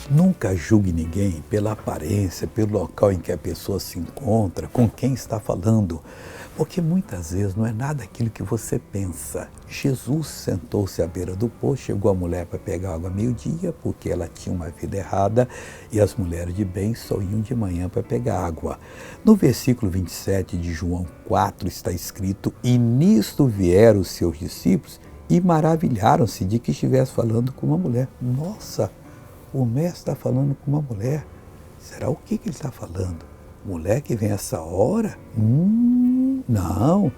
Nunca julgue ninguém pela aparência, pelo local em que a pessoa se encontra, com quem está falando, porque muitas vezes não é nada aquilo que você pensa. Jesus sentou-se à beira do poço, chegou a mulher para pegar água meio-dia, porque ela tinha uma vida errada, e as mulheres de bem só iam de manhã para pegar água. No versículo 27 de João 4 está escrito: "E nisto vieram os seus discípulos e maravilharam-se de que estivesse falando com uma mulher." Nossa! O mestre está falando com uma mulher. Será o que ele está falando? Mulher que vem essa hora? Não.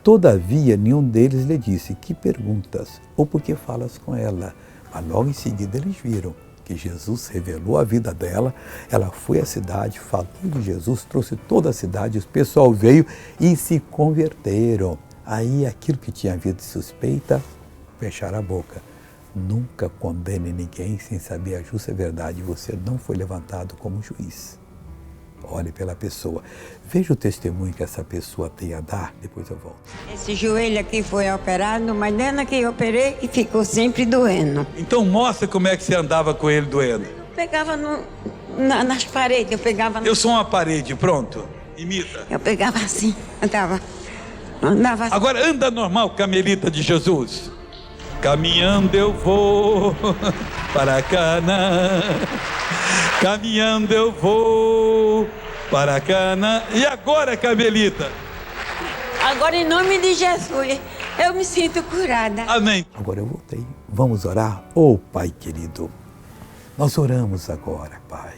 Todavia, nenhum deles lhe disse: "Que perguntas? Ou por que falas com ela?" Mas logo em seguida eles viram que Jesus revelou a vida dela. Ela foi à cidade, falou de Jesus, trouxe toda a cidade, o pessoal veio e se converteram. Aí aquilo que tinha havido de suspeita, fecharam a boca. Nunca condene ninguém sem saber a justa verdade. Você não foi levantado como juiz. Olhe pela pessoa. Veja o testemunho que essa pessoa tem a dar. Depois eu volto. Esse joelho aqui foi operado, mas dentro que eu operei e ficou sempre doendo. Então mostra como é que você andava com ele doendo. Eu pegava nas paredes, eu pegava... Eu sou uma parede, pronto. Imita. Eu pegava assim, andava assim. Agora anda normal, Carmelita de Jesus. Caminhando eu vou para Canaã, caminhando eu vou para Canaã. E agora, Carmelita? Agora, em nome de Jesus, eu me sinto curada. Amém. Agora eu voltei. Vamos orar? Oh, Pai querido, nós oramos agora, Pai.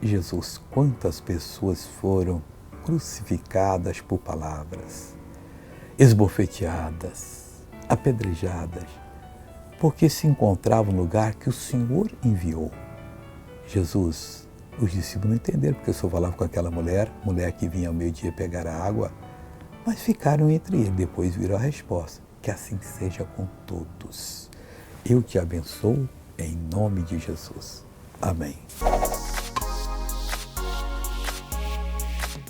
Jesus, quantas pessoas foram crucificadas por palavras, esbofeteadas, apedrejadas, porque se encontrava no lugar que o Senhor enviou. Jesus, os discípulos não entenderam porque o Senhor falava com aquela mulher que vinha ao meio-dia pegar a água, mas ficaram entre eles, depois viram a resposta. Que assim seja com todos. Eu te abençoo em nome de Jesus. Amém.